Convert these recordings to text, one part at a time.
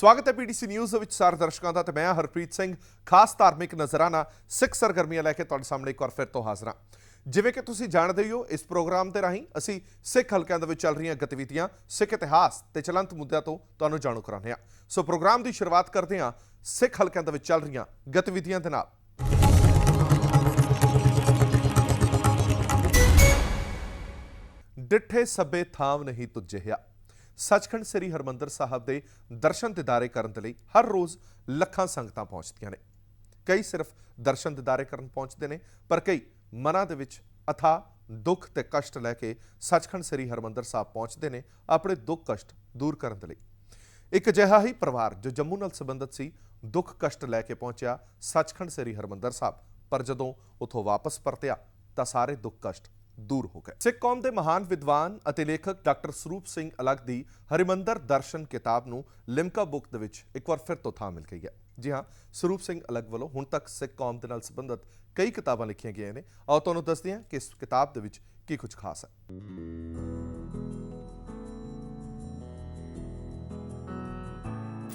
ਸਵਾਗਤ ਹੈ PDC news ਵਿੱਚ ਸਾਰੇ ਦਰਸ਼ਕਾਂ ਦਾ ਤੇ ਮੈਂ ਹਰਪ੍ਰੀਤ ਸਿੰਘ। ਖਾਸ ਧਾਰਮਿਕ ਨਜ਼ਰਾਨਾ ਸਿੱਖ ਸਰਗਰਮੀਆਂ ਲੈ ਕੇ ਤੁਹਾਡੇ ਸਾਹਮਣੇ ਇੱਕ ਵਾਰ ਫਿਰ ਤੋਂ ਹਾਜ਼ਰ ਹਾਂ। ਜਿਵੇਂ ਕਿ ਤੁਸੀਂ ਜਾਣਦੇ ਹੋ, ਇਸ ਪ੍ਰੋਗਰਾਮ ਦੇ ਰਾਹੀਂ ਅਸੀਂ ਸਿੱਖ ਹਲਕਿਆਂ ਦੇ ਵਿੱਚ ਚੱਲ ਰਹੀਆਂ ਗਤੀਵਿਧੀਆਂ, ਸਿੱਖ ਇਤਿਹਾਸ ਤੇ ਚਲੰਤ ਮੁੱਦਿਆਂ ਤੋਂ ਤੁਹਾਨੂੰ ਜਾਣੂ ਕਰਾਉਂਦੇ ਹਾਂ। ਸੋ ਪ੍ਰੋਗਰਾਮ ਦੀ ਸ਼ੁਰੂਆਤ ਕਰਦੇ ਹਾਂ ਸਿੱਖ ਹਲਕਿਆਂ ਦੇ ਵਿੱਚ ਚੱਲ ਰਹੀਆਂ ਗਤੀਵਿਧੀਆਂ ਦੇ ਨਾਲ। ਡਿੱਠੇ ਸਭੇ ਥਾਮ ਨਹੀਂ ਤੁਝਿਆ। ਸੱਚਖੰਡ ਸ੍ਰੀ ਹਰਮੰਦਰ ਸਾਹਿਬ ਦੇ ਦਰਸ਼ਨ ਦਿਦਾਰੇ ਕਰਨ ਦੇ ਲਈ ਹਰ ਰੋਜ਼ ਲੱਖਾਂ ਸੰਗਤਾਂ ਪਹੁੰਚਦੀਆਂ ਨੇ। ਕਈ ਸਿਰਫ ਦਰਸ਼ਨ ਦਿਦਾਰੇ ਕਰਨ ਪਹੁੰਚਦੇ ਨੇ, ਪਰ ਕਈ ਮਨਾਂ ਦੇ ਵਿੱਚ ਅਥਾਹ ਦੁੱਖ ਤੇ ਕਸ਼ਟ ਲੈ ਕੇ ਸੱਚਖੰਡ ਸ੍ਰੀ ਹਰਮੰਦਰ ਸਾਹਿਬ ਪਹੁੰਚਦੇ ਨੇ ਆਪਣੇ ਦੁੱਖ ਕਸ਼ਟ ਦੂਰ ਕਰਨ ਦੇ ਲਈ। ਇੱਕ ਅਜਿਹਾ ਹੀ ਪਰਿਵਾਰ ਜੋ ਜੰਮੂ ਨਾਲ ਸੰਬੰਧਿਤ ਸੀ, ਦੁੱਖ ਕਸ਼ਟ ਲੈ ਕੇ ਪਹੁੰਚਿਆ ਸੱਚਖੰਡ ਸ੍ਰੀ ਹਰਮੰਦਰ ਸਾਹਿਬ, ਪਰ ਜਦੋਂ ਉੱਥੋਂ ਵਾਪਸ ਪਰਤਿਆ ਤਾਂ ਸਾਰੇ ਦੁੱਖ ਕਸ਼ਟ ਦੂਰ ਹੋ ਗਏ। ਸਿੱਖ ਕੌਮ ਦੇ ਮਹਾਨ ਵਿਦਵਾਨ ਅਤੇ ਲੇਖਕ ਡਾਕਟਰ ਸਰੂਪ ਸਿੰਘ ਅਲੱਗ ਦੀ ਹਰਿਮੰਦਰ ਦਰਸ਼ਨ ਕਿਤਾਬ ਨੂੰ ਲਿਮਕਾ ਬੁੱਕ ਦੇ ਵਿੱਚ ਇੱਕ ਵਾਰ ਫਿਰ ਤੋਂ ਥਾਂ ਮਿਲ ਗਈ ਹੈ। ਜੀ ਹਾਂ, ਸਰੂਪ ਸਿੰਘ ਅਲੱਗ ਵੱਲੋਂ ਹੁਣ ਤੱਕ ਸਿੱਖ ਕੌਮ ਦੇ ਨਾਲ ਸੰਬੰਧਿਤ ਕਈ ਕਿਤਾਬਾਂ ਲਿਖੀਆਂ ਗਈਆਂ ਨੇ। ਆਓ ਤੁਹਾਨੂੰ ਦੱਸਦੇ ਹਾਂ ਕਿ ਇਸ ਕਿਤਾਬ ਦੇ ਵਿੱਚ ਕੀ ਕੁਝ ਖਾਸ ਹੈ।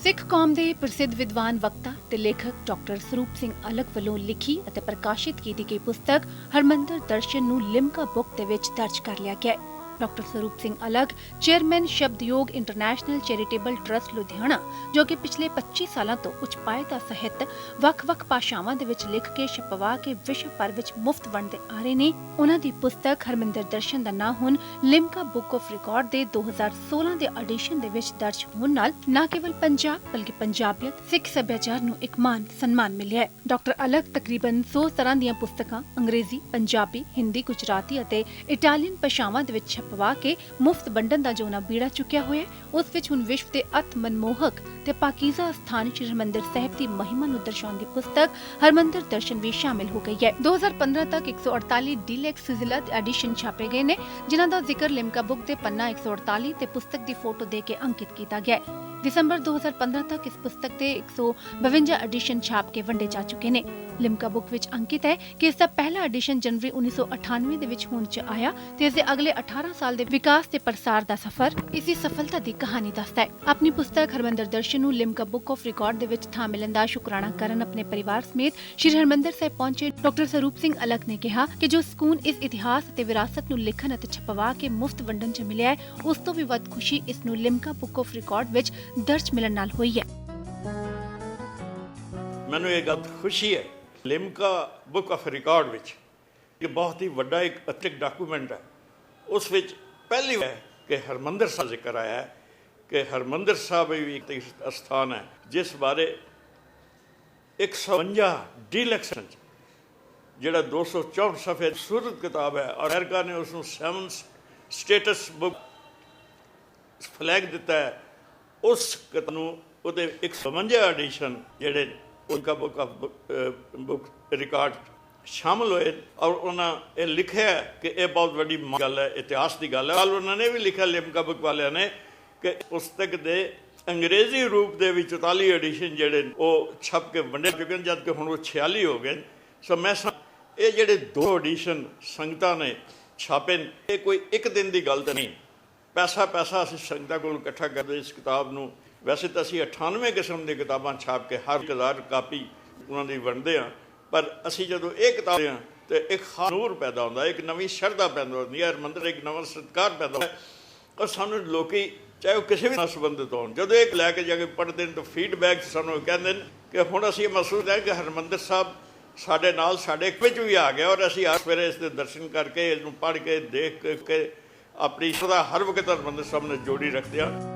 ਸਿੱਖ ਕੌਮ ਦੇ ਪ੍ਰਸਿੱਧ ਵਿਦਵਾਨ ਵਕਤਾ ਤੇ ਲੇਖਕ ਡਾਕਟਰ ਸਰੂਪ ਸਿੰਘ ਅਲੱਗ ਵੱਲੋਂ ਲਿਖੀ ਅਤੇ ਪ੍ਰਕਾਸ਼ਿਤ ਕੀਤੀ ਗਈ ਪੁਸਤਕ ਹਰਮੰਦਰ ਦਰਸ਼ਨ ਨੂੰ ਲਿਮਕਾ ਬੁੱਕ ਦੇ ਵਿੱਚ ਦਰਜ ਕਰ ਲਿਆ ਗਿਆ ਹੈ। Doctor Sarup Singh Alag chairman Shabadyog international charitable trust Ludhiana, ਜੋ ਕਿ ਪਿਛਲੇ 25 ਸਾਲਾਂ ਤੋਂ ਉੱਚ ਪਾਏ ਦਾ ਸਾਹਿਤ ਵੱਖ-ਵੱਖ ਭਾਸ਼ਾਵਾਂ ਦੇ ਵਿੱਚ ਲਿਖ ਕੇ ਛਪਵਾ ਕੇ ਵਿਸ਼ਵ ਭਰ ਵਿੱਚ ਮੁਫਤ ਵੰਡਦੇ ਆ ਰਹੇ ਨੇ, ਉਹਨਾਂ ਦੀ ਪੁਸਤਕ ਹਰਮੰਦਰ ਦਰਸ਼ਨ ਦਾ ਨਾਂ ਹੁਣ ਲਿਮਕਾ ਬੁੱਕ ਆਫ ਰਿਕਾਰਡ ਦੇ 2016 ਦੇ ਐਡੀਸ਼ਨ ਦੇ ਵਿੱਚ ਦਰਜ ਹੋਣ ਨਾਲ ਨਾ ਕੇਵਲ ਪੰਜਾਬ ਬਲਕਿ ਪੰਜਾਬੀਅਤ, ਸਿੱਖ ਸੱਭਿਆਚਾਰ ਨੂੰ ਇੱਕ ਮਾਨ ਸਨਮਾਨ ਮਿਲਿਆ ਹੈ। ਡਾਕਟਰ ਅਲੱਗ ਤਕਰੀਬਨ 100 ਤਰ੍ਹਾਂ ਦੀਆਂ ਪੁਸਤਕਾਂ ਅੰਗਰੇਜ਼ੀ, ਪੰਜਾਬੀ, ਹਿੰਦੀ, ਗੁਜਰਾਤੀ ਅਤੇ ਇਟਾਲੀਅਨ ਭਾਸ਼ਾਵਾਂ ਦੇ ਵਿੱਚ ਪਵਾ ਕੇ ਮੁਫਤ ਵੰਡਣ ਦਾ ਜੋ ਉਹਨਾਂ ਬੀੜਾ ਚੁੱਕਿਆ ਹੋਇਆ ਹੈ, ਉਸ ਵਿੱਚ ਹੁਣ ਵਿਸ਼ਵ ਦੇ ਅਤ ਮਨਮੋਹਕ ਤੇ ਪਾਕੀਜ਼ਾ ਸਥਾਨ ਸ਼੍ਰੀ ਹਰਿਮੰਦਰ ਸਾਹਿਬ ਦੀ ਮਹਿਮਾ ਨੂੰ ਦਰਸਾਉਣ ਦੀ ਪੁਸਤਕ ਹਰਮੰਦਰ ਦਰਸ਼ਨ ਵੀ ਸ਼ਾਮਿਲ ਹੋ ਗਈ ਹੈ। 2015 ਤੱਕ 148 ਡੀਲੈਕਸ ਫਿਜ਼ਲਤ ਐਡੀਸ਼ਨ ਛਾਪੇ ਗਏ ਨੇ, ਜਿਨ੍ਹਾਂ ਦਾ ਜ਼ਿਕਰ ਲਿਮਕਾ ਬੁੱਕ ਦੇ ਪੰਨਾ 148 ਤੇ ਪੁਸਤਕ ਦੀ ਫੋਟੋ ਦੇ ਕੇ ਅੰਕਿਤ ਕੀਤਾ ਗਿਆ ਹੈ। ਦਿਸੰਬਰ 2015 ਤੱਕ ਇਸ ਪੁਸਤਕ ਦੇ 152 ਐਡੀਸ਼ਨ ਛਾਪ ਕੇ ਵੰਡੇ ਜਾ ਚੁੱਕੇ ਨੇ। ਲਿਮਕਾ ਬੁੱਕ ਵਿੱਚ ਅੰਕਿਤ ਹੈ ਕਿ ਇਸ ਦਾ ਪਹਿਲਾ ਐਡੀਸ਼ਨ ਜਨਵਰੀ 1998 ਦੇ ਵਿੱਚ ਹੋਂਦ 'ਚ ਆਇਆ ਤੇ ਇਸ ਦੇ ਅਗਲੇ 18 ਸਾਲ ਦੇ ਵਿਕਾਸ ਤੇ ਪ੍ਰਸਾਰ ਦਾ ਸਫ਼ਰ ਇਸ ਦੀ ਸਫਲਤਾ ਦੀ ਕਹਾਣੀ ਦੱਸਦਾ ਹੈ। ਆਪਣੀ ਪੁਸਤਕ ਹਰਮੰਦਰ ਦਰਸ਼ਨ ਨੂੰ ਲਿਮਕਾ ਬੁੱਕ ਆਫ ਰਿਕਾਰਡ ਦੇ ਵਿੱਚ ਥਾਂ ਮਿਲਣ ਦਾ ਸ਼ੁਕਰਾਨਾ ਕਰਨ ਆਪਣੇ ਪਰਿਵਾਰ ਸਮੇਤ ਸ਼੍ਰੀ ਹਰਮੰਦਰ ਸਾਹਿਬ ਪਹੁੰਚੇ ਡਾਕਟਰ ਸਰੂਪ ਸਿੰਘ ਅਲੱਗ ਨੇ ਕਿਹਾ ਕਿ ਜੋ ਸਕੂਨ ਇਸ ਇਤਿਹਾਸ ਅਤੇ ਵਿਰਾਸਤ ਨੂੰ ਲਿਖਣ ਅਤੇ ਛਪਵਾ ਕੇ ਮੁਫਤ ਵੰਡਣ 'ਚ ਮਿਲਿਆ ਹੈ, ਉਸ ਤੋਂ ਵੀ ਵੱਧ ਖੁਸ਼ੀ ਇਸ ਨੂੰ ਲਿਮਕਾ ਬੁੱਕ ਆਫ ਰਿਕਾਰਡ ਵਿੱਚ ਦਰਜ ਮਿਲਣ ਨਾਲ ਹੋਈ ਹੈ। ਮੈਨੂੰ ਇਹ ਗੱਲ ਖੁਸ਼ੀ ਹੈ ਲਿਮਕਾ ਬੁੱਕ ਆਫ ਰਿਕਾਰਡ ਵਿੱਚ ਇਹ ਬਹੁਤ ਹੀ ਵੱਡਾ ਇੱਕ ਅਥਿਕ ਡਾਕੂਮੈਂਟ ਹੈ। ਉਸ ਵਿੱਚ ਪਹਿਲੀ ਵਾਰ ਕਿ ਹਰਮੰਦਰ ਸਾਹਿਬ ਜ਼ਿਕਰ ਆਇਆ ਹੈ ਕਿ ਹਰਮੰਦਰ ਸਾਹਿਬ ਵੀ ਇੱਕ ਅਸਥਾਨ ਹੈ ਜਿਸ ਬਾਰੇ 152 ਡੀਲੈਕਸ ਜਿਹੜਾ 264 ਸਫ਼ੇ ਖੂਬਸੂਰਤ ਕਿਤਾਬ ਹੈ, ਔਰ ਅਮਰੀਕਾ ਨੇ ਉਸ ਨੂੰ 7 ਸਟੇਟਸ ਬੁੱਕ ਫਲੈਗ ਦਿੱਤਾ ਹੈ। ਉਸ ਕਿਤਾਬ ਨੂੰ ਉਹਦੇ 152 ਐਡੀਸ਼ਨ ਜਿਹੜੇ ਉਨਕਾ ਬੁੱਕ ਰਿਕਾਰਡ ਸ਼ਾਮਲ ਹੋਏ, ਔਰ ਉਹਨਾਂ ਇਹ ਲਿਖਿਆ ਕਿ ਇਹ ਬਹੁਤ ਵੱਡੀ ਗੱਲ ਹੈ, ਇਤਿਹਾਸ ਦੀ ਗੱਲ ਹੈ। ਕੱਲ੍ਹ ਉਹਨਾਂ ਨੇ ਵੀ ਲਿਖਿਆ ਲਿਮਕਾ ਬੁੱਕ ਵਾਲਿਆਂ ਨੇ ਕਿ ਪੁਸਤਕ ਦੇ ਅੰਗਰੇਜ਼ੀ ਰੂਪ ਦੇ ਵਿੱਚ 44 ਐਡੀਸ਼ਨ ਜਿਹੜੇ ਉਹ ਛਪ ਕੇ ਵੰਡੇ ਚੁੱਕੇ ਨੇ, ਜਦ ਕਿ ਹੁਣ ਉਹ 46 ਹੋ ਗਏ। ਸੋ ਮੈਂ ਇਹ ਜਿਹੜੇ 2 ਐਡੀਸ਼ਨ ਸੰਗਤਾਂ ਨੇ ਛਾਪੇ ਨੇ, ਇਹ ਕੋਈ ਇੱਕ ਦਿਨ ਦੀ ਗੱਲ ਤਾਂ ਨਹੀਂ। ਪੈਸਾ ਅਸੀਂ ਸੰਗਤਾਂ ਕੋਲ ਇਕੱਠਾ ਕਰਦੇ ਇਸ ਕਿਤਾਬ ਨੂੰ। ਵੈਸੇ ਤਾਂ ਅਸੀਂ 98 ਕਿਸਮ ਦੀਆਂ ਕਿਤਾਬਾਂ ਛਾਪ ਕੇ ਹਰ 1000 ਕਾਪੀ ਉਹਨਾਂ ਦੀ ਵੰਡਦੇ ਹਾਂ, ਪਰ ਅਸੀਂ ਜਦੋਂ ਇਹ ਕਿਤਾਬ ਹਾਂ ਤੇ ਇੱਕ ਖਾਸ ਨੂਰ ਪੈਦਾ ਹੁੰਦਾ, ਇੱਕ ਨਵੀਂ ਸ਼ਰਧਾ ਪੈਦਾ ਹੁੰਦੀ ਹੈ, ਹਰਿਮੰਦਰ ਇੱਕ ਨਵਾਂ ਸਤਿਕਾਰ ਪੈਦਾ ਹੁੰਦਾ। ਔਰ ਸਾਨੂੰ ਲੋਕੀ ਚਾਹੇ ਉਹ ਕਿਸੇ ਵੀ ਨਾਲ ਸੰਬੰਧਿਤ ਹੋਣ, ਜਦੋਂ ਇਹ ਲੈ ਕੇ ਜਾ ਕੇ ਪੜ੍ਹਦੇ ਨੇ ਤਾਂ ਫੀਡਬੈਕ ਸਾਨੂੰ ਕਹਿੰਦੇ ਨੇ ਕਿ ਹੁਣ ਅਸੀਂ ਮਹਿਸੂਸ ਹੈ ਕਿ ਹਰਿਮੰਦਰ ਸਾਹਿਬ ਸਾਡੇ ਨਾਲ ਸਾਡੇ ਵਿੱਚ ਵੀ ਆ ਗਿਆ, ਔਰ ਅਸੀਂ ਹਰ ਸਵੇਰੇ ਇਸ ਦੇ ਦਰਸ਼ਨ ਕਰਕੇ ਇਹਨੂੰ ਪੜ੍ਹ ਕੇ ਦੇਖ ਕੇ ਆਪਣੀ ਸ਼ਰਧਾ ਹਰ ਵਕਤ ਹਰਿਮੰਦਰ ਸਾਹਿਬ ਨਾਲ ਜੋੜੀ ਰੱਖਦੇ ਹਾਂ।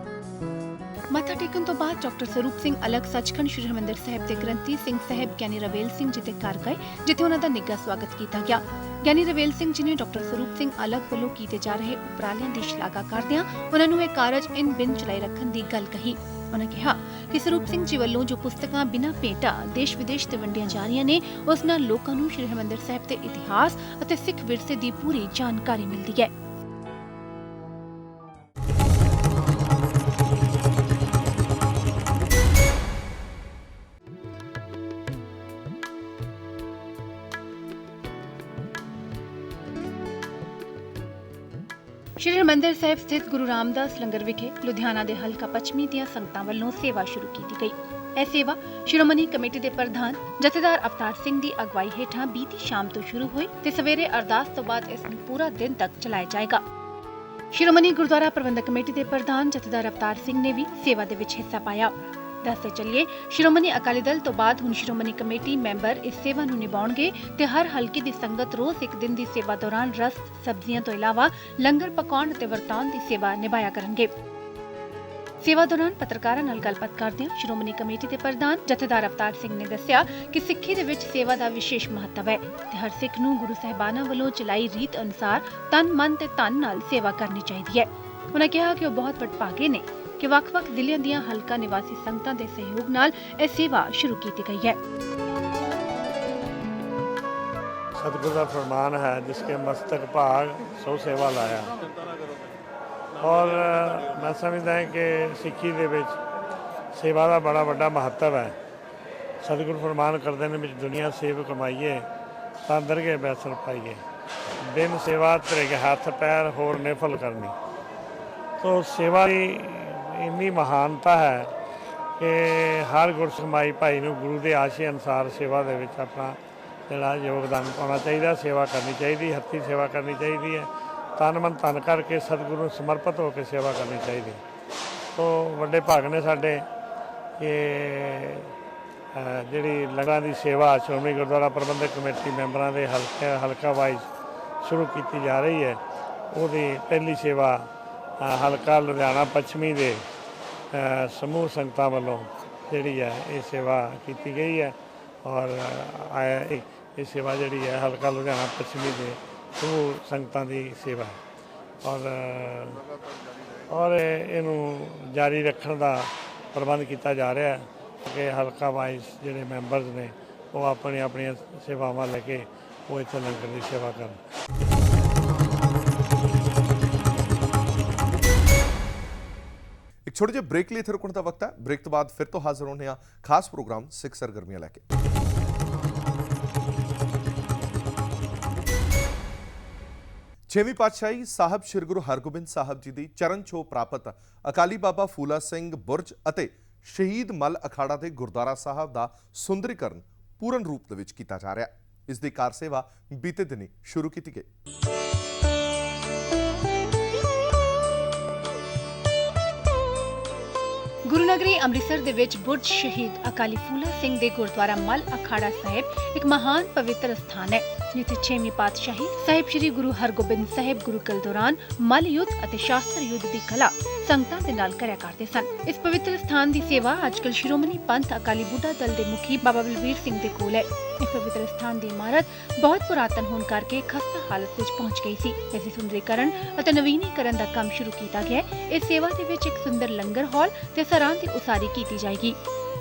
ਮੱਥਾ ਟੇਕਣ ਤੋਂ ਬਾਅਦ ਡਾਕਟਰ ਸਰੂਪ ਸਿੰਘ ਅਲੱਗ ਸੱਚਖੰਡ ਸ਼੍ਰੀ ਹਰਿਮੰਦਰ ਸਾਹਿਬ ਦੇ ਗ੍ਰੰਥੀ ਸਿੰਘ ਸਾਹਿਬ ਗਿਆਨੀ ਰਵੇਲ ਸਿੰਘ ਜੀ ਦੇ ਘਰ ਗਏ, ਜਿੱਥੇ ਉਹਨਾਂ ਦਾ ਨਿੱਘਾ ਸਵਾਗਤ ਕੀਤਾ ਗਿਆ। ਗਿਆਨੀ ਰਵੇਲ ਸਿੰਘ ਜੀ ਨੇ ਡਾਕਟਰ ਸਰੂਪ ਸਿੰਘ ਅਲੱਗ ਵੱਲੋਂ ਕੀਤੇ ਜਾ ਰਹੇ ਉਪਰਾਲਿਆਂ ਦੀ ਸ਼ਲਾਘਾ ਕਰਦਿਆਂ ਉਹਨਾਂ ਨੂੰ ਇਹ ਕਾਰਜ ਇਨ ਬਿਨ ਚਲਾਈ ਰੱਖਣ ਦੀ ਗੱਲ ਕਹੀ। ਉਹਨਾਂ ਕਿਹਾ ਕਿ ਸਰੂਪ ਸਿੰਘ ਜੀ ਵੱਲੋਂ ਜੋ ਪੁਸਤਕਾਂ ਬਿਨਾਂ ਭੇਟਾ ਦੇਸ਼ ਵਿਦੇਸ਼ ਤੇ ਵੰਡੀਆਂ ਜਾ ਰਹੀਆਂ ਨੇ, ਉਸ ਨਾਲ ਲੋਕਾਂ ਨੂੰ ਸ਼੍ਰੀ ਹਰਿਮੰਦਰ ਸਾਹਿਬ ਦੇ ਇਤਿਹਾਸ ਅਤੇ ਸਿੱਖ ਵਿਰਸੇ ਦੀ ਪੂਰੀ ਜਾਣਕਾਰੀ ਮਿਲਦੀ ਹੈ। ਸ਼੍ਰੀ ਹਰਿਮੰਦਰ ਸਾਹਿਬ ਸਥਿਤ ਗੁਰੂ ਰਾਮਦਾਸ ਲੰਗਰ ਵਿਖੇ ਲੁਧਿਆਣਾ ਦੇ ਹਲਕਾ ਪੱਛਮੀ ਦੀਆਂ ਸੰਗਤਾਂ ਵੱਲੋਂ ਸੇਵਾ ਸ਼ੁਰੂ ਕੀਤੀ ਗਈ। ਇਹ ਸੇਵਾ ਸ਼੍ਰੋਮਣੀ ਕਮੇਟੀ ਦੇ ਪ੍ਰਧਾਨ ਜਥੇਦਾਰ ਅਵਤਾਰ ਸਿੰਘ ਦੀ ਅਗਵਾਈ ਹੇਠਾਂ ਬੀਤੀ ਸ਼ਾਮ ਤੋਂ ਸ਼ੁਰੂ ਹੋਈ ਤੇ ਸਵੇਰੇ ਅਰਦਾਸ ਤੋਂ ਬਾਅਦ ਇਸ ਨੂੰ ਪੂਰਾ ਦਿਨ ਤੱਕ ਚਲਾਇਆ ਜਾਏਗਾ। ਸ਼੍ਰੋਮਣੀ ਗੁਰਦੁਆਰਾ ਪ੍ਰਬੰਧਕ ਕਮੇਟੀ ਦੇ ਪ੍ਰਧਾਨ ਜਥੇਦਾਰ ਅਵਤਾਰ ਸਿੰਘ ਨੇ ਵੀ ਸੇਵਾ ਦੇ ਵਿੱਚ ਹਿੱਸਾ ਪਾਇਆ। ਦੱਸਦੇ ਚੱਲੀਏ, ਸ਼੍ਰੋਮਣੀ ਅਕਾਲੀ ਦਲ ਤੋਂ ਬਾਅਦ ਹੁਣ ਸ਼੍ਰੋਮਣੀ ਕਮੇਟੀ ਮੈਂਬਰ ਇਸ ਸੇਵਾ ਨੂੰ ਨਿਭਾਉਣਗੇ ਤੇ ਹਰ ਹਲਕੇ ਦੀ ਸੰਗਤ ਰੋਜ਼ ਇੱਕ ਦਿਨ ਦੀ ਸੇਵਾ ਦੌਰਾਨ ਰਸ ਸਬਜ਼ੀਆਂ ਤੋਂ ਇਲਾਵਾ ਲੰਗਰ ਪਕਾਉਣ ਅਤੇ ਵਰਤਾਉਣ ਦੀ ਸੇਵਾ ਨਿਭਾਇਆ ਕਰਨਗੇ। ਸੇਵਾ ਦੌਰਾਨ ਪੱਤਰਕਾਰਾਂ ਨਾਲ ਗੱਲਬਾਤ ਕਰਦਿਆਂ ਸ਼੍ਰੋਮਣੀ ਕਮੇਟੀ ਦੇ ਪ੍ਰਧਾਨ ਜਥੇਦਾਰ ਅਵਤਾਰ ਸਿੰਘ ਨੇ ਦੱਸਿਆ ਕਿ ਸਿੱਖੀ ਦੇ ਵਿੱਚ ਸੇਵਾ ਦਾ ਵਿਸ਼ੇਸ਼ ਮਹੱਤਵ ਹੈ ਤੇ ਹਰ ਸਿੱਖ ਨੂੰ ਗੁਰੂ ਸਾਹਿਬਾਨਾਂ ਵੱਲੋਂ ਚਲਾਈ ਰੀਤ ਅਨੁਸਾਰ ਤਨ ਮਨ ਤੇ ਧਨ ਨਾਲ ਸੇਵਾ ਕਰਨੀ ਚਾਹੀਦੀ ਹੈ। ਉਨ੍ਹਾਂ ਕਿਹਾ ਕਿ ਉਹ ਬਹੁਤ ਵਡਭਾਗੇ ਨੇ ਕਿ ਵੱਖ-ਵੱਖ ਜ਼ਿਲ੍ਹਿਆਂ ਦੀਆਂ ਹਲਕਾ ਨਿਵਾਸੀ ਸੰਗਤਾਂ ਦੇ ਸਹਿਯੋਗ ਨਾਲ ਇਹ ਸੇਵਾ ਸ਼ੁਰੂ ਕੀਤੀ ਗਈ ਹੈ। सतगुरु का फरमान है, जिसके मस्तक भाग सो सेवा लाया। और मैं समझदा है कि सिक्खी दे विच सेवा का बड़ा वड्डा महत्व है। सतगुरु फरमान करते हैं विच दुनिया सेव कमाइए तां दरगे बैसर पाइए, बिन सेवा तेरे हथ पैर होर निफल करनी। तो सेवा की इन्नी महानता है कि हर गुरसमाई भाई नूं गुरु के आशे अनुसार सेवा दे विच अपना ਜਿਹੜਾ ਯੋਗਦਾਨ ਪਾਉਣਾ ਚਾਹੀਦਾ, ਸੇਵਾ ਕਰਨੀ ਚਾਹੀਦੀ, ਹੱਥੀਂ ਸੇਵਾ ਕਰਨੀ ਚਾਹੀਦੀ ਹੈ, ਤਨ ਮਨ ਧਨ ਕਰਕੇ ਸਤਿਗੁਰੂ ਨੂੰ ਸਮਰਪਿਤ ਹੋ ਕੇ ਸੇਵਾ ਕਰਨੀ ਚਾਹੀਦੀ। ਤੋ ਵੱਡੇ ਭਾਗ ਨੇ ਸਾਡੇ ਕਿ ਜਿਹੜੀ ਲੰਗਰਾਂ ਦੀ ਸੇਵਾ ਸ਼੍ਰੋਮਣੀ ਗੁਰਦੁਆਰਾ ਪ੍ਰਬੰਧਕ ਕਮੇਟੀ ਮੈਂਬਰਾਂ ਦੇ ਹਲਕਾ ਵਾਈਜ਼ ਸ਼ੁਰੂ ਕੀਤੀ ਜਾ ਰਹੀ ਹੈ। ਉਹਦੀ ਪਹਿਲੀ ਸੇਵਾ ਹਲਕਾ ਲੁਧਿਆਣਾ ਪੱਛਮੀ ਦੇ ਸਮੂਹ ਸੰਗਤਾਂ ਵੱਲੋਂ ਜਿਹੜੀ ਹੈ ਇਹ ਸੇਵਾ ਕੀਤੀ ਗਈ ਹੈ। ਔਰ ਇਹ ਸੇਵਾ ਜਿਹੜੀ ਹੈ ਹਲਕਾ ਲੁਧਿਆਣਾ ਪੱਛਮੀ ਦੇ ਸਮੂਹ ਸੰਗਤਾਂ ਦੀ ਸੇਵਾ ਹੈ ਔਰ ਇਹਨੂੰ ਜਾਰੀ ਰੱਖਣ ਦਾ ਪ੍ਰਬੰਧ ਕੀਤਾ ਜਾ ਰਿਹਾ ਹੈ ਕਿ ਹਲਕਾ ਵਾਈਜ਼ ਜਿਹੜੇ ਮੈਂਬਰਸ ਨੇ ਉਹ ਆਪਣੀਆਂ ਸੇਵਾਵਾਂ ਲੈ ਕੇ ਉਹ ਇੱਥੇ ਲੰਗਰ ਦੀ ਸੇਵਾ ਕਰਨ। ਇੱਕ ਛੋਟੇ ਜਿਹੇ ਬ੍ਰੇਕ ਲਈ ਇੱਥੇ ਰੁਕਣ ਦਾ ਵਕਤ ਹੈ। ਬ੍ਰੇਕ ਤੋਂ ਬਾਅਦ ਫਿਰ ਤੋਂ ਹਾਜ਼ਰ ਹੋਣੇ ਆ ਖਾਸ ਪ੍ਰੋਗਰਾਮ ਸਿੱਖ ਸਰਗਰਮੀਆਂ ਲੈ ਕੇ। ਛੇਵੀਂ ਪਾਤਸ਼ਾਹੀ ਸਾਹਿਬ ਸ੍ਰੀ ਗੁਰੂ ਹਰਗੋਬਿੰਦ ਸਾਹਿਬ ਜੀ ਦੀ ਚਰਨ ਛੋਹ ਪ੍ਰਾਪਤ ਅਕਾਲੀ ਬਾਬਾ ਫੂਲਾ ਸਿੰਘ ਬੁਰਜ ਅਤੇ ਸ਼ਹੀਦ ਮੱਲ ਅਖਾੜਾ ਦੇ ਗੁਰਦੁਆਰਾ ਸਾਹਿਬ ਦਾ ਸੁੰਦਰੀਕਰਨ ਪੂਰਨ ਰੂਪ ਦੇ ਵਿੱਚ ਕੀਤਾ ਜਾ ਰਿਹਾ। ਇਸ ਦੀ ਕਾਰ ਸੇਵਾ ਬੀਤੇ ਦਿਨੀ ਸ਼ੁਰੂ ਕੀਤੀ ਗਈ। ਗੁਰੂ ਨਗਰੀ ਅੰਮ੍ਰਿਤਸਰ ਦੇ ਵਿੱਚ ਬੁਰਜ ਸ਼ਹੀਦ ਅਕਾਲੀ ਫੂਲਾ ਸਿੰਘ ਦੇ ਗੁਰਦੁਆਰਾ ਮੱਲ ਅਖਾੜਾ ਸਾਹਿਬ ਇੱਕ ਮਹਾਨ ਪਵਿੱਤਰ ਸਥਾਨ ਹੈ, ਜਿੱਥੇ ਛੇਵੀਂ ਪਾਤਸ਼ਾਹੀ ਸਾਹਿਬ ਸ੍ਰੀ ਗੁਰੂ ਹਰਗੋਬਿੰਦ ਸਾਹਿਬ ਗੁਰਕਲ ਦੌਰਾਨ ਮੱਲ ਯੁੱਧ ਅਤੇ ਸ਼ਾਸਤਰ ਯੁੱਧ ਦੀ ਕਲਾ ਸੰਗਤਾਂ ਦੇ ਨਾਲ ਕਰਿਆ ਕਰਦੇ ਸਨ। ਇਸ ਪਵਿੱਤਰ ਸਥਾਨ ਦੀ ਸੇਵਾ ਅੱਜਕੱਲ ਸ਼੍ਰੋਮਣੀ ਪੰਥ ਅਕਾਲੀ ਬੁੱਢਾ ਦਲ ਦੇ ਮੁਖੀ ਬਾਬਾ ਬਲਬੀਰ ਸਿੰਘ ਦੇ ਕੋਲ ਹੈ। ਇਸ ਪਵਿੱਤਰ ਸਥਾਨ ਦੀ ਇਮਾਰਤ ਬਹੁਤ ਪੁਰਾਤਨ ਹੋਣ ਕਰਕੇ ਖਸਤਾ ਹਾਲਤ ਵਿੱਚ ਪਹੁੰਚ ਗਈ ਸੀ। ਇਸ ਦੇ ਸੁੰਦਰੀਕਰਨ ਅਤੇ ਨਵੀਨੀਕਰਨ ਦਾ ਕੰਮ ਸ਼ੁਰੂ ਕੀਤਾ ਗਿਆ ਹੈ। ਇਸ ਸੇਵਾ ਦੇ ਵਿੱਚ ਇੱਕ ਸੁੰਦਰ ਲੰਗਰ ਹਾਲ ਤੇ ਸਰਾਂ ਦੀ ਉਸਾਰੀ ਕੀਤੀ ਜਾਏਗੀ।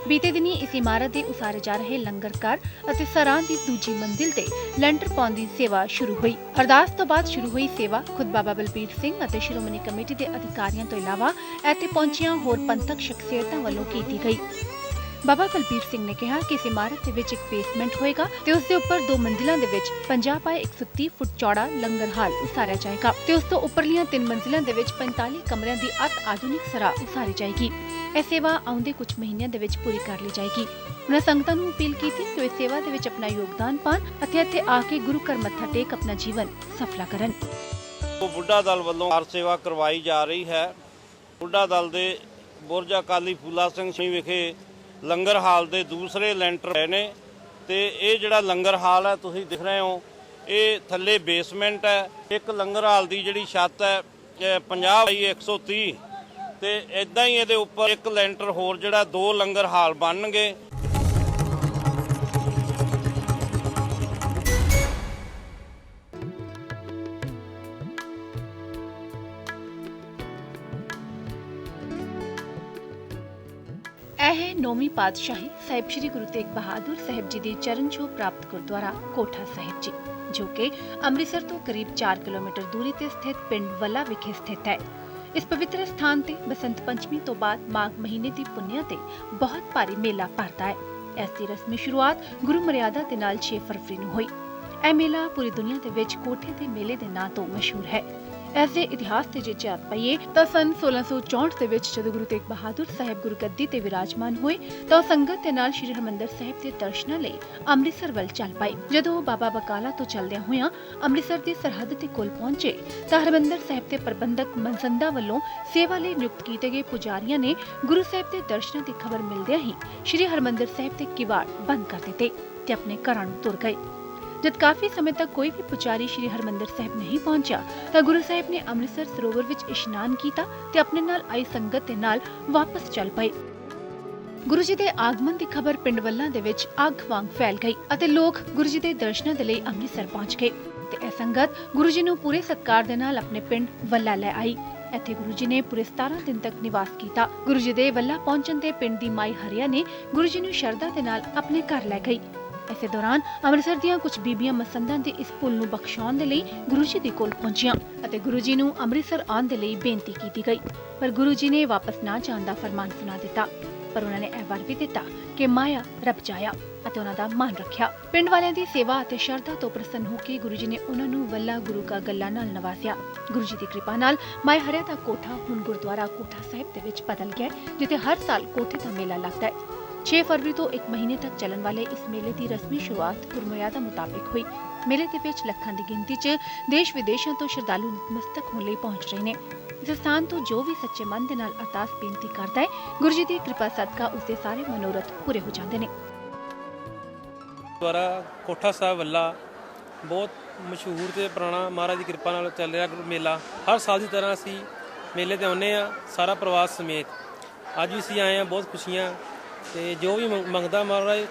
ਬੀਤੇ ਦਿਨੀ ਇਸ ਇਮਾਰਤ ਦੇ ਉਸਾਰੇ ਜਾ ਰਹੇ ਲੰਗਰ ਘਰ ਅਤੇ ਸਰਾਂ ਦੀ ਦੂਜੀ ਮੰਜ਼ਿਲ ਤੇ ਲੈਂਟਰ ਪਾਉਣ ਦੀ ਸੇਵਾ ਸ਼ੁਰੂ ਹੋਈ। ਅਰਦਾਸ ਤੋਂ ਬਾਅਦ ਸ਼ੁਰੂ ਹੋਈ ਸੇਵਾ ਖੁਦ ਬਾਬਾ ਬਲਬੀਰ ਸਿੰਘ ਅਤੇ ਸ਼੍ਰੋਮਣੀ ਕਮੇਟੀ ਦੇ ਅਧਿਕਾਰੀਆਂ ਤੋਂ ਇਲਾਵਾ ਇੱਥੇ ਪਹੁੰਚੀਆਂ ਹੋਰ ਪੰਥਕ ਸ਼ਖਸੀਅਤਾਂ ਵੱਲੋਂ ਕੀਤੀ ਗਈ। ਬਾਬਾ ਬਲਬੀਰ ਸਿੰਘ ਨੇ ਕਿਹਾ ਕਿ ਇਸ ਇਮਾਰਤ ਦੇ ਵਿੱਚ ਇੱਕ ਬੇਸਮੈਂਟ ਹੋਏਗਾ ਤੇ ਉਸ ਦੇ ਉੱਪਰ 2 ਮੰਜ਼ਿਲਾਂ ਦੇ ਵਿੱਚ 50 ਬਾਏ 130 ਫੁੱਟ ਚੌੜਾ ਲੰਗਰ ਹਾਲ ਉਸਾਰਿਆ ਜਾਏਗਾ ਤੇ ਉਸ ਤੋਂ ਉੱਪਰਲੀਆਂ 3 ਮੰਜ਼ਿਲਾਂ ਦੇ ਵਿੱਚ 45 ਕਮਰਿਆਂ ਦੀ ਅਤ ਆਧੁਨਿਕ ਸਰਾ ਉਸਾਰੀ ਜਾਏਗੀ। ਇਹ ਸੇਵਾ ਆਉਂਦੇ ਕੁਝ ਮਹੀਨਿਆਂ ਦੇ ਵਿੱਚ ਪੂਰੀ ਕਰ ਲਈ ਜਾਏਗੀ। ਉਹਨਾਂ ਸੰਗਤਾਂ ਨੂੰ ਅਪੀਲ ਕੀਤੀ ਕਿ ਉਹ ਇਸ ਸੇਵਾ ਦੇ ਵਿੱਚ ਆਪਣਾ ਯੋਗਦਾਨ ਪਾਣ ਅਤੇ ਇੱਥੇ ਆ ਕੇ ਗੁਰੂ ਘਰ ਮੱਥਾ ਟੇਕ ਆਪਣਾ ਜੀਵਨ ਸਫਲਾ ਕਰਨ। ਬੁੱਢਾ ਦਲ ਵੱਲੋਂ ਕਾਰ ਸੇਵਾ ਕਰਵਾਈ ਜਾ ਰਹੀ ਹੈ। ਬੁੱਢਾ ਦਲ ਦੇ ਬੁਰਜ ਅਕਾਲੀ ਫੂਲਾ ਸਿੰਘ ਜੀ ਵਿਖੇ ਲੰਗਰ ਹਾਲ ਦੇ ਦੂਸਰੇ ਲੈਂਟਰ ਹੈ ਨੇ ਤੇ ਇਹ ਜਿਹੜਾ ਲੰਗਰ ਹਾਲ ਹੈ ਤੁਸੀਂ ਦਿਖ ਰਹੇ ਹੋ, ਇਹ ਥੱਲੇ ਬੇਸਮੈਂਟ ਹੈ। ਇੱਕ ਲੰਗਰ ਹਾਲ ਦੀ ਜਿਹੜੀ ਛੱਤ ਹੈ 50 ਬਾਈ 130 ਤੇ ਇਦਾਂ ਹੀ ਇਹਦੇ ਉੱਪਰ ਇੱਕ ਲੈਂਟਰ ਹੋਰ ਜਿਹੜਾ 2 ਲੰਗਰ ਹਾਲ ਬਣਨਗੇ। ਇਹ 9ਵੀਂ ਪਾਤਸ਼ਾਹੀ ਸਾਹਿਬ ਸ੍ਰੀ ਗੁਰੂ ਤੇਗ ਬਹਾਦਰ ਸਾਹਿਬ ਜੀ ਦੀ ਚਰਨ ਛੋਹ ਪ੍ਰਾਪਤ ਗੁਰਦੁਆਰਾ ਕੋਠਾ ਸਾਹਿਬ ਜੀ, ਜੋ ਕਿ ਅੰਮ੍ਰਿਤਸਰ ਤੋਂ ਕਰੀਬ 4 ਕਿਲੋਮੀਟਰ ਦੂਰੀ ਤੇ ਸਥਿਤ ਪਿੰਡ ਵੱਲਾ ਵਿਖੇ ਸਥਿਤ ਹੈ। ਇਸ ਪਵਿੱਤਰ ਸਥਾਨ ਤੇ ਬਸੰਤ ਪੰਚਮੀ ਤੋਂ ਬਾਅਦ ਮਾਘ ਮਹੀਨੇ ਦੀ ਪੁੰਨਿਆ ਤੇ ਬਹੁਤ ਭਾਰੀ ਮੇਲਾ ਭਰਦਾ ਹੈ। ਇਸ ਦੀ ਰਸਮੀ ਸ਼ੁਰੂਆਤ ਗੁਰੂ ਮਰਿਆਦਾ ਦੇ ਨਾਲ 6 ਫਰਵਰੀ ਨੂੰ ਹੋਈ। ਇਹ ਮੇਲਾ ਪੂਰੀ ਦੁਨੀਆ ਦੇ ਵਿੱਚ ਕੋਠੇ ਦੇ ਮੇਲੇ ਦੇ ਨਾਂ ਤੋਂ ਮਸ਼ਹੂਰ ਹੈ। ਇਸ ਦੇ ਇਤਿਹਾਸ ਤੇ ਜੇ ਝਾਤ ਪਾਈਏ ਤਾਂ ਸਨ 1664 ਦੇ ਵਿੱਚ ਜਦੋਂ ਗੁਰੂ ਤੇਗ ਬਹਾਦਰ ਸਾਹਿਬ ਗੁਰਗੱਦੀ ਤੇ ਵਿਰਾਜਮਾਨ ਹੋਏ ਤਾਂ ਉਹ ਸੰਗਤ ਦੇ ਨਾਲ ਸ੍ਰੀ ਹਰਿਮੰਦਰ ਸਾਹਿਬ ਦੇ ਦਰਸ਼ਨਾਂ ਲਈ ਅੰਮ੍ਰਿਤਸਰ ਵੱਲ ਚੱਲ ਪਏ। ਜਦੋਂ ਉਹ ਬਾਬਾ ਬਕਾਲਾ ਤੋਂ ਚੱਲਦਿਆਂ ਹੋਇਆਂ ਅੰਮ੍ਰਿਤਸਰ ਦੀ ਸਰਹੱਦ ਦੇ ਕੋਲ ਪਹੁੰਚੇ ਤਾਂ ਹਰਿਮੰਦਰ ਸਾਹਿਬ ਦੇ ਪ੍ਰਬੰਧਕ ਮਨਸੰਦਾ ਵੱਲੋਂ ਸੇਵਾ ਲਈ ਨਿਯੁਕਤ ਕੀਤੇ ਗਏ ਪੁਜਾਰੀਆਂ ਨੇ ਗੁਰੂ ਸਾਹਿਬ ਦੇ ਦਰਸ਼ਨਾਂ ਦੀ ਖਬਰ ਮਿਲਦਿਆਂ ਹੀ ਸ੍ਰੀ ਹਰਿਮੰਦਰ ਸਾਹਿਬ ਦੇ ਕਿਵਾੜ ਬੰਦ ਕਰ ਦਿੱਤੇ ਤੇ ਆਪਣੇ ਘਰਾਂ ਨੂੰ ਤੁਰ ਗਏ। जब काफी समय तक कोई भी पुजारी श्री हरमंदर साहिब नहीं पहुंचा तो गुरु साहिब ने अमृतसर सरोवर विच इशनान कीता ते अपने नाल आई संगत दे नाल वापस चल पए। गुरु जी दे आगमन की खबर पिंड वल्लां दे विच अग वांग फैल गई अते लोग गुरु जी दे दर्शनां दे लई अमृतसर पहुंच गए ते इह संगत गुरु जी नूं पूरे सत्कार दे नाल अपने पिंड वल्ला लै आई। ਇੱਥੇ ਗੁਰੂ ਜੀ ਨੇ ਪੂਰੇ 17 ਦਿਨ ਤੱਕ ਨਿਵਾਸ ਕੀਤਾ। ਗੁਰੂ ਜੀ ਦੇ ਵੱਲਾ ਪਹੁੰਚਣ ਤੇ ਪਿੰਡ ਦੀ ਮਾਈ ਹਰਿਆ ਨੇ ਗੁਰੂ ਜੀ ਨੂੰ ਸ਼ਰਧਾ ਦੇ ਨਾਲ ਆਪਣੇ ਘਰ ਲੈ ਗਈ। ਇਸੇ ਦੌਰਾਨ ਅੰਮ੍ਰਿਤਸਰ ਦੀਆਂ ਕੁਝ ਬੀਬੀਆਂ ਮਸੰਦਾਂ ਦੇ ਇਸ ਪੁੱਲ ਨੂੰ ਬਖਸ਼ਾਉਣ ਦੇ ਲਈ ਗੁਰੂ ਜੀ ਦੇ ਕੋਲ ਪਹੁੰਚੀਆਂ ਅਤੇ ਗੁਰੂ ਜੀ ਨੂੰ ਅੰਮ੍ਰਿਤਸਰ ਆਉਣ ਦੇ ਲਈ ਬੇਨਤੀ ਕੀਤੀ ਗਈ, ਪਰ ਗੁਰੂ ਜੀ ਨੇ ਵਾਪਸ ਨਾ ਜਾਣ ਦਾ ਫਰਮਾਨ ਸੁਣਾ ਦਿੱਤਾ। ਪਰ ਉਹਨਾਂ ਨੇ ਇਹ ਵਰ ਵੀ ਦਿੱਤਾ ਕਿ ਮਾਇਆ ਰੱਬ ਜਾਇਆ ਅਤੇ ਉਹਨਾਂ ਦਾ ਮਾਨ ਰੱਖਿਆ। ਪਿੰਡ ਵਾਲਿਆਂ ਦੀ ਸੇਵਾ ਅਤੇ ਸ਼ਰਧਾ ਤੋਂ ਪ੍ਰਸੰਨ ਹੋ ਕੇ ਗੁਰੂ ਜੀ ਨੇ ਉਹਨਾਂ ਨੂੰ ਵੱਲਾ ਗੁਰੂ ਕਾ ਗੱਲਾਂ ਨਾਲ ਨਵਾਜ਼ਿਆ। ਗੁਰੂ ਜੀ ਦੀ ਕਿਰਪਾ ਨਾਲ ਮਾਈ ਹਰਿਆ ਦਾ ਕੋਠਾ ਹੁਣ ਗੁਰਦੁਆਰਾ ਕੋਠਾ ਸਾਹਿਬ ਦੇ ਵਿੱਚ ਬਦਲ ਗਿਆ, ਜਿੱਥੇ ਹਰ ਸਾਲ ਕੋਠੇ ਦਾ ਮੇਲਾ ਲੱਗਦਾ ਹੈ। 6 ਫਰਵਰੀ ਤੋਂ 1 ਮਹੀਨੇ ਤੱਕ ਚੱਲਣ ਵਾਲੇ ਇਸ ਮੇਲੇ ਦੀ ਰਸਮੀ ਸ਼ੁਰੂਆਤ ਗੁਰਮਰਿਆਦਾ ਮੁਤਾਬਿਕ ਹੋਈ। ਮੇਲੇ ਦੇ ਵਿੱਚ ਲੱਖਾਂ ਦੀ ਗਿਣਤੀ 'ਚ ਦੇਸ਼ ਵਿਦੇਸ਼ਾਂ ਤੋਂ ਸ਼ਰਧਾਲੂ ਨਤਮਸਤਕ ਹੋਣ ਲਈ ਪਹੁੰਚ ਰਹੇ ਨੇ। ਇਸ ਸਥਾਨ ਤੋਂ ਜੋ ਵੀ ਸੱਚੇ ਮਨ ਦੇ ਨਾਲ ਅਰਦਾਸ ਬੇਨਤੀ ਕਰਦਾ ਹੈ, ਗੁਰੂ ਜੀ ਦੀ ਕਿਰਪਾ ਸਦਕਾ ਉਸਦੇ ਸਾਰੇ ਮਨੋਰਥ ਪੂਰੇ ਹੋ ਜਾਂਦੇ ਨੇ। ਗੁਰਦੁਆਰਾ ਕੋਠਾ ਸਾਹਿਬ ਵੱਲਾ ਬਹੁਤ ਮਸ਼ਹੂਰ ਤੇ ਪੁਰਾਣਾ ਮਹਾਰਾਜ ਦੀ ਕਿਰਪਾ ਨਾਲ ਚੱਲ ਰਿਹਾ ਮੇਲਾ। ਹਰ ਸਾਲ ਦੀ ਤਰ੍ਹਾਂ ਅਸੀਂ ਮੇਲੇ ਤੇ ਆਉਂਦੇ ਆ, ਸਾਰਾ ਪਰਿਵਾਰ ਸਮੇਤ। ਅੱਜ ਵੀ ਅਸੀਂ ਆਏ ਆ, ਬਹੁਤ ਖੁਸ਼ੀਆਂ ਤੇ ਜੋ ਵੀ ਮੰਗਦਾ ਮਹਾਰਾਜ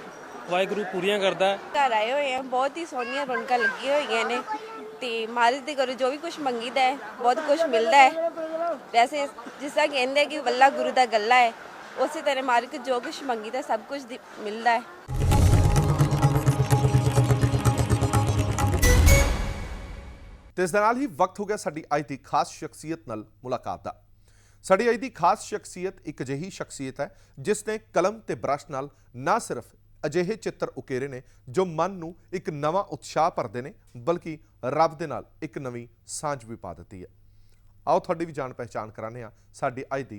ਵਾਹਿਗੁਰੂ ਪੂਰੀਆਂ ਕਰਦਾ। ਘਰ ਆਏ ਹੋਏ ਆ, ਬਹੁਤ ਹੀ ਸੋਹਣੀਆਂ ਰੌਣਕਾਂ ਲੱਗੀਆਂ ਹੋਈਆਂ ਨੇ ਤੇ ਮਹਾਰਾਜ ਦੇ ਘਰੋਂ ਜੋ ਵੀ ਕੁਝ ਮੰਗੀਦਾ ਹੈ ਬਹੁਤ ਕੁਝ ਮਿਲਦਾ ਹੈ। ਵੈਸੇ ਜਿਸ ਤਰ੍ਹਾਂ ਕਹਿੰਦੇ ਕਿ ਵੱਲਾ ਗੁਰੂ ਦਾ ਗੱਲਾ ਹੈ, ਉਸੇ ਤਰ੍ਹਾਂ ਮਹਾਰਾਜ ਕੋਲ ਜੋ ਕੁਝ ਮੰਗੀਦਾ ਸਭ ਕੁਝ ਮਿਲਦਾ ਹੈ। ਤੇ ਇਸ ਦੇ ਨਾਲ ਹੀ ਵਕਤ ਹੋ ਗਿਆ ਸਾਡੀ ਅੱਜ ਦੀ ਖਾਸ ਸ਼ਖਸੀਅਤ ਨਾਲ ਮੁਲਾਕਾਤ ਦਾ। ਸਾਡੀ ਅੱਜ ਦੀ ਖਾਸ ਸ਼ਖਸੀਅਤ ਇੱਕ ਅਜਿਹੀ ਸ਼ਖਸੀਅਤ ਹੈ ਜਿਸ ਨੇ ਕਲਮ ਤੇ ਬ੍ਰਸ਼ ਨਾਲ ਨਾ ਸਿਰਫ ਅਜਿਹੇ ਚਿੱਤਰ ਉਕੇਰੇ ਨੇ ਜੋ ਮਨ ਨੂੰ ਇੱਕ ਨਵਾਂ ਉਤਸ਼ਾਹ ਭਰਦੇ ਨੇ, ਬਲਕਿ ਰੱਬ ਦੇ ਨਾਲ ਇੱਕ ਨਵੀਂ ਸਾਂਝ ਵੀ ਪਾ ਦਿੱਤੀ ਹੈ। ਆਓ ਤੁਹਾਡੀ ਵੀ ਜਾਣ ਪਹਿਚਾਣ ਕਰਾਉਂਦੇ ਹਾਂ ਸਾਡੀ ਅੱਜ ਦੀ